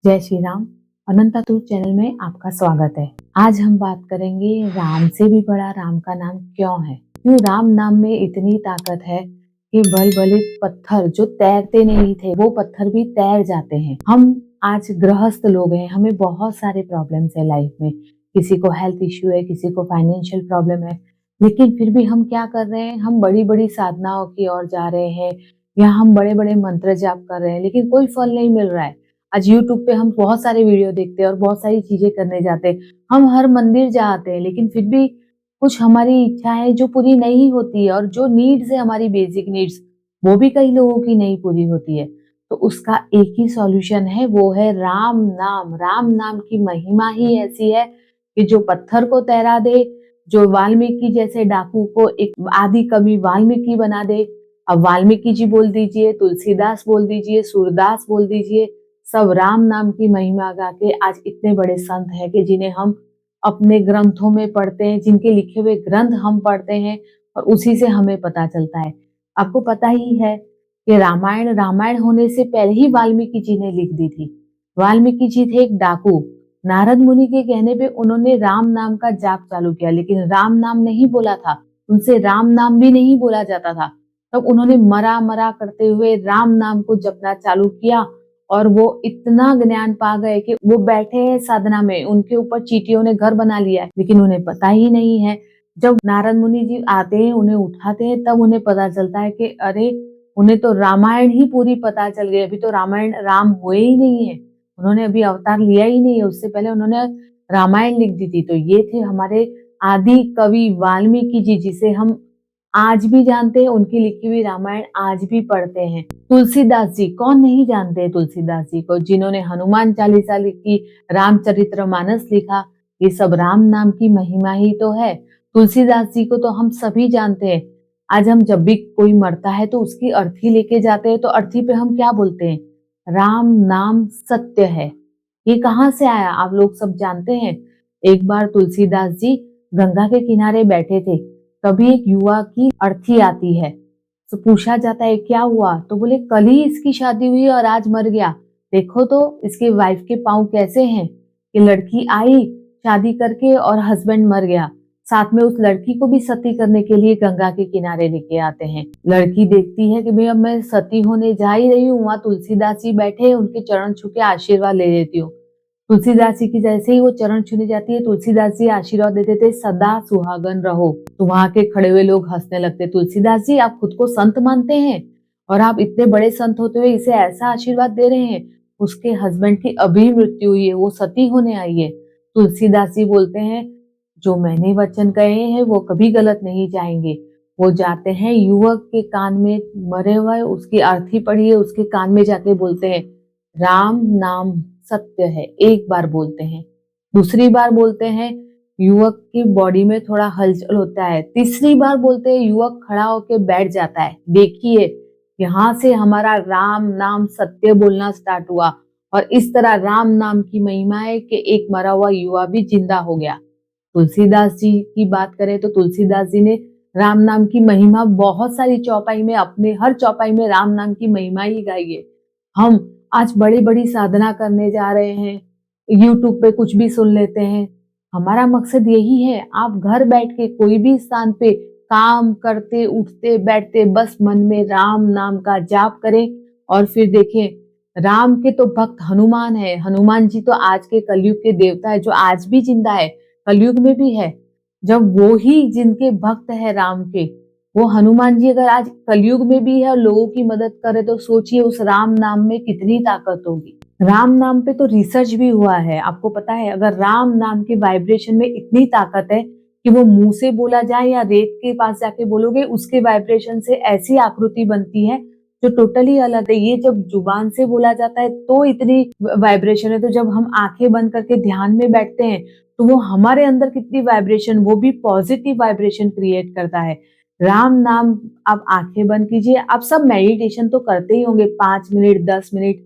जय श्री राम। अनंतातुर चैनल में आपका स्वागत है। आज हम बात करेंगे राम से भी बड़ा राम का नाम क्यों है। क्यों राम नाम में इतनी ताकत है कि भले भले पत्थर जो तैरते नहीं थे वो पत्थर भी तैर जाते हैं। हम आज गृहस्थ लोग हैं, हमें बहुत सारे प्रॉब्लम्स है लाइफ में। किसी को हेल्थ इश्यू है, किसी को फाइनेंशियल प्रॉब्लम है, लेकिन फिर भी हम क्या कर रहे हैं, हम बड़ी बड़ी साधनाओं की ओर जा रहे हैं या हम बड़े बड़े मंत्र जाप कर रहे हैं, लेकिन कोई फल नहीं मिल रहा है। आज यूट्यूब पे हम बहुत सारे वीडियो देखते हैं और बहुत सारी चीजें करने जाते हैं। हम हर मंदिर जाते हैं, लेकिन फिर भी कुछ हमारी इच्छाएं जो पूरी नहीं होती है, और जो नीड्स है हमारी बेसिक नीड्स, वो भी कई लोगों की नहीं पूरी होती है। तो उसका एक ही सॉल्यूशन है, वो है राम नाम। राम नाम की महिमा ही ऐसी है कि जो पत्थर को तैरा दे, जो वाल्मीकि जैसे डाकू को एक आदि कवि वाल्मीकि बना दे। अब वाल्मीकि जी बोल दीजिए, तुलसीदास बोल दीजिए, सूरदास बोल दीजिए, सब राम नाम की महिमा गा के आज इतने बड़े संत हैं कि जिन्हें हम अपने ग्रंथों में पढ़ते हैं, जिनके लिखे हुए ग्रंथ हम पढ़ते हैं और उसी से हमें पता चलता है। आपको पता ही है कि रामायण होने से पहले ही वाल्मीकि जी ने लिख दी थी। वाल्मीकि जी थे एक डाकू। नारद मुनि के कहने पे उन्होंने राम नाम का जाप चालू किया, लेकिन राम नाम नहीं बोला था, उनसे राम नाम भी नहीं बोला जाता था। तब उन्होंने मरा मरा करते हुए राम नाम को जपना चालू किया और वो इतना ज्ञान पा गए कि वो बैठे हैं साधना में, उनके ऊपर चींटियों ने घर बना लिया है, लेकिन उन्हें पता ही नहीं है। जब नारद मुनि जी आते हैं, उन्हें उठाते हैं, तब उन्हें पता चलता है कि अरे, उन्हें तो रामायण ही पूरी पता चल गई। अभी तो रामायण राम हुए ही नहीं है, उन्होंने अभी अवतार लिया ही नहीं है, उससे पहले उन्होंने रामायण लिख दी थी। तो ये थे हमारे आदि कवि वाल्मीकि जी, जिसे हम आज भी जानते हैं, उनकी लिखी हुई रामायण आज भी पढ़ते हैं। तुलसीदास जी, कौन नहीं जानते हैं तुलसीदास जी को, जिन्होंने हनुमान चालीसा लिखी, रामचरितमानस लिखा। ये सब राम नाम की महिमा ही तो है। तुलसीदास जी को तो हम सभी जानते हैं। आज हम जब भी कोई मरता है तो उसकी अर्थी लेके जाते हैं, तो अर्थी पे हम क्या बोलते हैं? राम नाम सत्य है। ये कहाँ से आया, आप लोग सब जानते हैं। एक बार तुलसीदास जी गंगा के किनारे बैठे थे, तभी एक युवा की अर्थी आती है। तो पूछा जाता है क्या हुआ, तो बोले कल ही इसकी शादी हुई और आज मर गया। देखो तो इसके वाइफ के पांव कैसे हैं। कि लड़की आई शादी करके और हस्बैंड मर गया, साथ में उस लड़की को भी सती करने के लिए गंगा के किनारे लेके आते हैं। लड़की देखती है कि भाई अब मैं सती होने जा ही रही हूँ, वहां तुलसीदास जी बैठे, उनके चरण छू के आशीर्वाद ले लेती हूँ। तुलसीदास जी की जैसे ही वो चरण छूने जाती है, तुलसीदास जी आशीर्वाद देते थे, सदा सुहागन रहो। तो वहां के खड़े हुए लोग हंसने लगते, तुलसीदास जी आप खुद को संत मानते हैं और आप इतने बड़े संत होते हुए इसे ऐसा आशीर्वाद दे रहे हैं। उसके हस्बैंड की अभी मृत्यु हुई है, वो सती होने आई है। तुलसीदास जी बोलते हैं जो मैंने वचन कहे हैं वो कभी गलत नहीं जाएंगे। वो जाते हैं युवक के कान में, मरे हुए उसकी अर्थी पड़ी है, उसके कान में जाके बोलते हैं राम नाम सत्य है। एक बार बोलते हैं, दूसरी बार बोलते हैं, युवक की बॉडी में थोड़ा हलचल होता है, तीसरी बार बोलते हैं, युवक खड़ा होकर बैठ जाता है। देखिए, यहाँ से हमारा राम नाम सत्य बोलना स्टार्ट हुआ और इस तरह राम नाम की महिमा है कि एक मरा हुआ युवा भी जिंदा हो गया। तुलसीदास जी की बात करें तो तुलसीदास जी ने राम नाम की महिमा बहुत सारी चौपाई में, अपने हर चौपाई में राम नाम की महिमा ही गाई है। हम आज बड़ी बड़ी साधना करने जा रहे हैं, यूट्यूब पे कुछ भी सुन लेते हैं। हमारा मकसद यही है, आप घर बैठ के कोई भी स्थान पे काम करते उठते बैठते बस मन में राम नाम का जाप करें और फिर देखें, राम के तो भक्त हनुमान है। हनुमान जी तो आज के कलयुग के देवता है, जो आज भी जिंदा है, कलयुग में भी है। जब वो ही जिनके भक्त है राम के, वो हनुमान जी अगर आज कलयुग में भी है और लोगों की मदद करे, तो सोचिए उस राम नाम में कितनी ताकत होगी। राम नाम पे तो रिसर्च भी हुआ है, आपको पता है। अगर राम नाम के वाइब्रेशन में इतनी ताकत है कि वो मुंह से बोला जाए या रेत के पास जाके बोलोगे, उसके वाइब्रेशन से ऐसी आकृति बनती है जो टोटली अलग है। ये जब जुबान से बोला जाता है तो इतनी वाइब्रेशन है, तो जब हम आंखें बंद करके ध्यान में बैठते हैं तो वो हमारे अंदर कितनी वाइब्रेशन, वो भी पॉजिटिव वाइब्रेशन क्रिएट करता है। राम नाम, आप आंखें बंद कीजिए। आप सब मेडिटेशन तो करते ही होंगे, 5 मिनट 10 मिनट।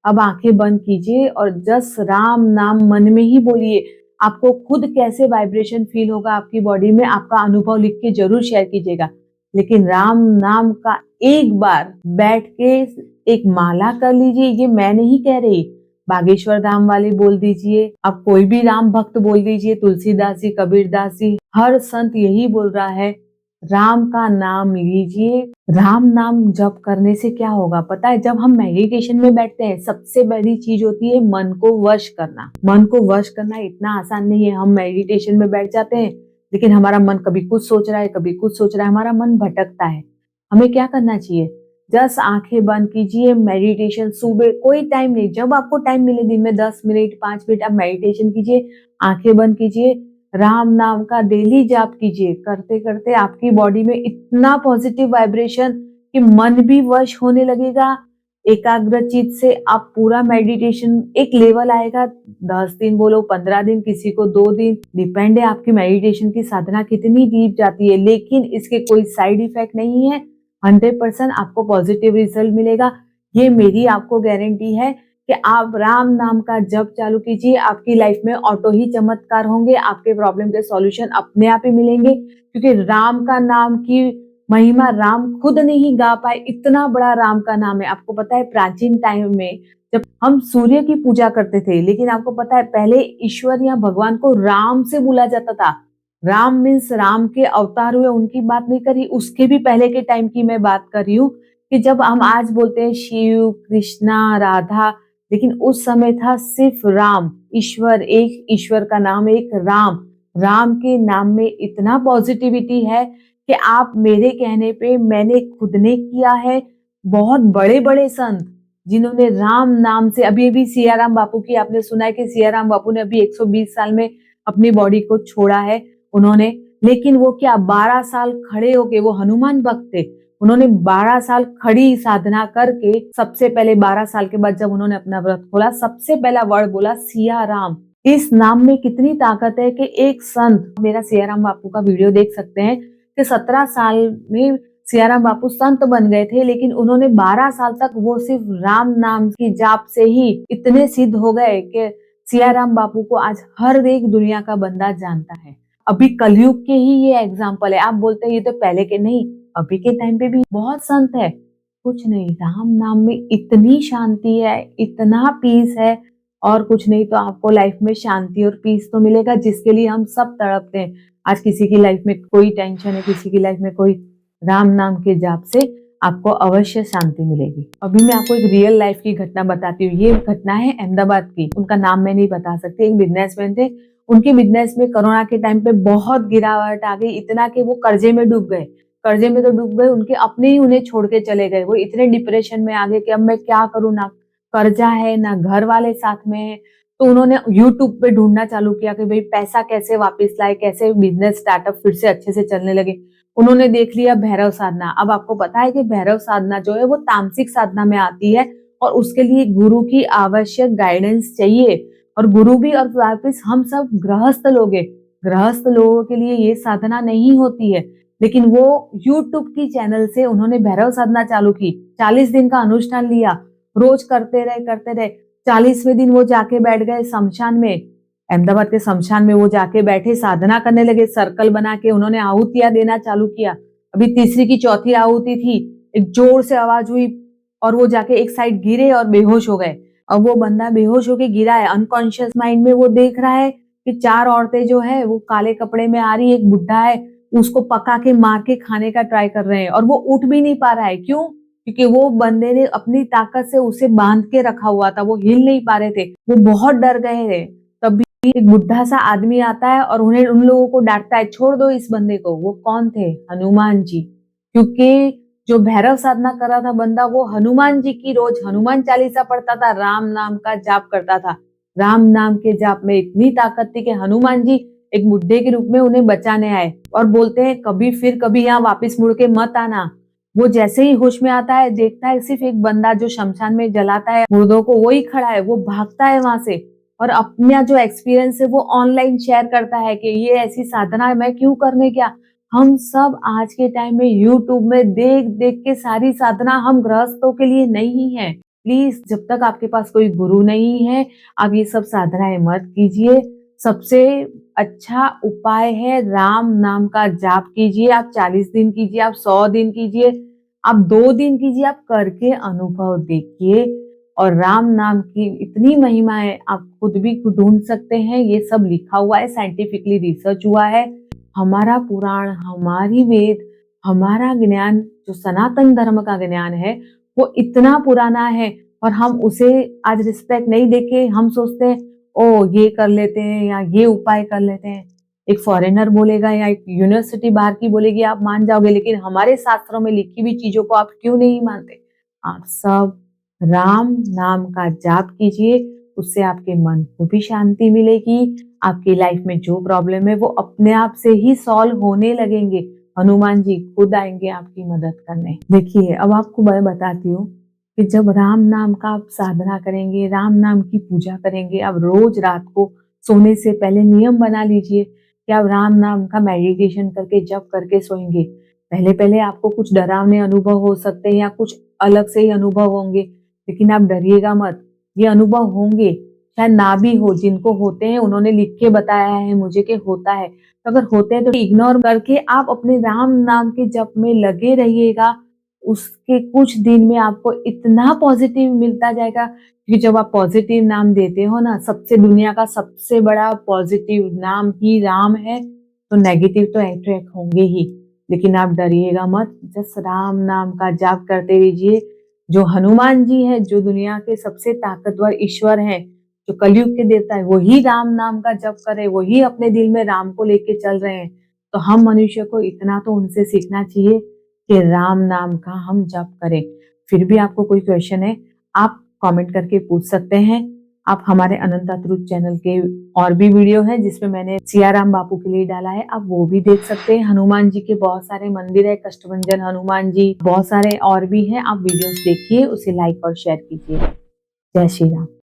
अब आंखें बंद कीजिए और जस्ट राम नाम मन में ही बोलिए। आपको खुद कैसे वाइब्रेशन फील होगा आपकी बॉडी में, आपका अनुभव लिख के जरूर शेयर कीजिएगा। लेकिन राम नाम का एक बार बैठ के एक माला कर लीजिए। ये मैं नहीं कह रही, बागेश्वर धाम वाले बोल दीजिए, आप कोई भी राम भक्त बोल दीजिए, तुलसीदास जी, कबीरदास जी, हर संत यही बोल रहा है, राम का नाम लीजिए। राम नाम जप करने से क्या होगा पता है? जब हम मेडिटेशन में बैठते हैं, सबसे बड़ी चीज होती है मन को वश करना। मन को वश करना इतना आसान नहीं है। हम मेडिटेशन में बैठ जाते हैं, लेकिन हमारा मन कभी कुछ सोच रहा है, कभी कुछ सोच रहा है, हमारा मन भटकता है। हमें क्या करना चाहिए? जस्ट आंखें बंद कीजिए, मेडिटेशन सुबह, कोई टाइम नहीं, जब आपको टाइम मिले दिन में 10 मिनट 5 मिनट आप मेडिटेशन कीजिए, आंखें बंद कीजिए, राम नाम का डेली जाप कीजिए। करते करते आपकी बॉडी में इतना पॉजिटिव वाइब्रेशन कि मन भी वश होने लगेगा। एकाग्रचित से आप पूरा मेडिटेशन एक लेवल आएगा। 10 दिन बोलो, 15 दिन, किसी को 2 दिन, डिपेंड है आपकी मेडिटेशन की साधना कितनी डीप जाती है। लेकिन इसके कोई साइड इफेक्ट नहीं है। 100% आपको पॉजिटिव रिजल्ट मिलेगा। ये मेरी आपको गारंटी है कि आप राम नाम का जप चालू कीजिए, आपकी लाइफ में ऑटो ही चमत्कार होंगे। आपके प्रॉब्लम के सॉल्यूशन अपने आप ही मिलेंगे, क्योंकि राम का नाम की महिमा राम खुद नहीं गा पाए, इतना बड़ा राम का नाम है। आपको पता है प्राचीन टाइम में जब हम सूर्य की पूजा करते थे, लेकिन आपको पता है पहले ईश्वर या भगवान को राम से बोला जाता था। राम मीन्स राम के अवतार हुए, उनकी बात नहीं करी, उसके भी पहले के टाइम की मैं बात कर रही हूँ कि जब हम आज बोलते हैं शिव, कृष्णा, राधा, लेकिन उस समय था सिर्फ राम। ईश्वर, एक ईश्वर का नाम एक राम। राम के नाम में इतना पॉजिटिविटी है कि आप मेरे कहने पे, मैंने खुद ने किया है। बहुत बड़े बड़े संत जिन्होंने राम नाम से, अभी अभी सियाराम बापू की आपने सुना है कि सियाराम बापू ने अभी 120 साल में अपनी बॉडी को छोड़ा है उन्होंने। लेकिन वो क्या 12 साल खड़े होके, वो हनुमान भक्त थे, उन्होंने 12 साल खड़ी साधना करके, सबसे पहले 12 साल के बाद जब उन्होंने अपना व्रत खोला, सबसे पहला वर्ड बोला सिया राम। इस नाम में कितनी ताकत है कि एक संत, मेरा सियाराम बापू का वीडियो देख सकते हैं कि 17 साल में सियाराम बापू संत बन गए थे, लेकिन उन्होंने 12 साल तक वो सिर्फ राम नाम की जाप से ही इतने सिद्ध हो गए कि सियाराम बापू को आज हर एक दुनिया का बंदा जानता है। अभी कलयुग के ही ये एग्जाम्पल है। आप बोलते हैं ये तो पहले के, नहीं, अभी के टाइम पे भी बहुत संत है। कुछ नहीं, राम नाम में इतनी शांति है, इतना पीस है, और कुछ नहीं तो आपको लाइफ में शांति और पीस तो मिलेगा, जिसके लिए हम सब तड़पते हैं। आज किसी की लाइफ में कोई टेंशन है, किसी की लाइफ में कोई, राम नाम के जाप से आपको अवश्य शांति मिलेगी। अभी मैं आपको एक रियल लाइफ की घटना बताती हूँ। ये घटना है अहमदाबाद की, उनका नाम मैं नहीं बता सकती। एक बिजनेसमैन थे, उनके बिजनेस में कोरोना के टाइम पे बहुत गिरावट आ गई, इतना कि वो कर्जे में डूब गए। कर्जे में तो डूब गए, उनके अपने ही उन्हें छोड़ के चले गए। वो इतने डिप्रेशन में आ गए कि अब मैं क्या करूं, ना कर्जा है ना घर वाले साथ में है। तो उन्होंने यूट्यूब पे ढूंढना चालू किया कि भाई पैसा कैसे वापस लाए, कैसे बिजनेस स्टार्टअप फिर से अच्छे से चलने लगे। उन्होंने देख लिया भैरव साधना। अब आपको पता है कि भैरव साधना जो है वो तामसिक साधना में आती है, और उसके लिए गुरु की आवश्यक गाइडेंस चाहिए। और गुरु भी, और वापिस हम सब गृहस्थ लोग हैं, गृहस्थ लोगों के लिए ये साधना नहीं होती है। लेकिन वो यूट्यूब की चैनल से उन्होंने भैरव साधना चालू की, 40 दिन का अनुष्ठान लिया, रोज करते रहे करते रहे। 40वें दिन वो जाके बैठ गए शमशान में, अहमदाबाद के शमशान में वो जाके बैठे, साधना करने लगे, सर्कल बना के उन्होंने आहुतियां देना चालू किया। अभी तीसरी की चौथी आहुति थी, एक जोर से आवाज हुई और वो जाके एक साइड गिरे और बेहोश हो गए। अब वो बंदा बेहोश होके गिरा है, अनकॉन्शियस माइंड में वो देख रहा है कि 4 औरतें जो है वो काले कपड़े में आ रही, एक बुढ़ा है, उसको पका के मार के खाने का ट्राई कर रहे हैं, और वो उठ भी नहीं पा रहा है। क्यों? क्योंकि वो बंदे ने अपनी ताकत से उसे बांध के रखा हुआ था, वो हिल नहीं पा रहे थे, वो बहुत डर गए थे। तभी एक बुढ़ा सा आदमी आता है और उन्हें, उन लोगों को डांटता है, छोड़ दो इस बंदे को। वो कौन थे? हनुमान जी। क्योंकि जो भैरव साधना कर रहा था बंदा, वो हनुमान जी की रोज हनुमान चालीसा पढ़ता था, राम नाम का जाप करता था। राम नाम के जाप में इतनी ताकत थी कि हनुमान जी एक बुड्ढे के रूप में उन्हें बचाने आए, और बोलते हैं कभी फिर कभी यहाँ वापस मुड़ के मत आना। वो जैसे ही होश में आता है, देखता है सिर्फ एक बंदा जो शमशान में जलाता है मुर्दों को, वही खड़ा है। वो भागता है वहां से और अपना जो एक्सपीरियंस है वो ऑनलाइन शेयर करता है कि ये ऐसी साधना है, मैं क्यों करने गया। हम सब आज के टाइम में यूट्यूब में देख देख के सारी साधना हम गृहस्थों के लिए नहीं है। प्लीज, जब तक आपके पास कोई गुरु नहीं है, आप ये सब साधनाएं मत कीजिए। सबसे अच्छा उपाय है राम नाम का जाप कीजिए। आप 40 दिन कीजिए, आप 100 दिन कीजिए, आप 2 दिन कीजिए, आप करके अनुभव देखिए। और राम नाम की इतनी महिमा है, आप खुद भी ढूंढ सकते हैं। ये सब लिखा हुआ है, साइंटिफिकली रिसर्च हुआ है। हमारा पुराण, हमारी वेद, हमारा ज्ञान जो सनातन धर्म का ज्ञान है वो इतना पुराना है, और हम उसे आज रिस्पेक्ट नहीं देके हम सोचते हैं ओ ये कर लेते हैं या ये उपाय कर लेते हैं। एक फॉरेनर बोलेगा या एक यूनिवर्सिटी बाहर की बोलेगी आप मान जाओगे, लेकिन हमारे शास्त्रों में लिखी हुई चीजों को आप क्यों नहीं मानते? आप सब राम नाम का जाप कीजिए, उससे आपके मन को भी शांति मिलेगी। आपकी लाइफ में जो प्रॉब्लम है वो अपने आप से ही सॉल्व होने लगेंगे। हनुमान जी खुद आएंगे आपकी मदद करने। देखिए अब आपको मैं बताती हूँ कि जब राम नाम का आप साधना करेंगे, राम नाम की पूजा करेंगे, अब रोज रात को सोने से पहले नियम बना लीजिए कि आप राम नाम का मेडिटेशन करके जप करके सोएंगे। पहले पहले आपको कुछ डरावने अनुभव हो सकते हैं या कुछ अलग से ही अनुभव होंगे, लेकिन आप डरिएगा मत। ये अनुभव होंगे, शायद ना भी हो, जिनको होते हैं उन्होंने लिख के बताया है मुझे कि होता है। तो अगर होते हैं तो इग्नोर करके आप अपने राम नाम के जप में लगे रहिएगा। उसके कुछ दिन में आपको इतना पॉजिटिव मिलता जाएगा, क्योंकि जब आप पॉजिटिव नाम देते हो ना, सबसे दुनिया का सबसे बड़ा पॉजिटिव नाम ही राम है, तो नेगेटिव तो अट्रैक्ट होंगे ही। लेकिन आप डरिएगा मत, जस्ट राम नाम का जाप करते रहिए। जो हनुमान जी है, जो दुनिया के सबसे ताकतवर ईश्वर हैं, जो कलयुग के देवता है, वही राम नाम का जप करे, वही अपने दिल में राम को लेके चल रहे हैं। तो हम मनुष्य को इतना तो उनसे सीखना चाहिए कि राम नाम का हम जप करें। फिर भी आपको कोई क्वेश्चन है, आप कमेंट करके पूछ सकते हैं। आप हमारे अनंता ट्रुथ चैनल के और भी वीडियो है जिसमें मैंने सियाराम बापू के लिए डाला है, आप वो भी देख सकते हैं। हनुमान जी के बहुत सारे मंदिर है, कष्टभंजन हनुमान जी, बहुत सारे और भी हैं। आप वीडियोस देखिए, उसे लाइक और शेयर कीजिए। जय श्री राम।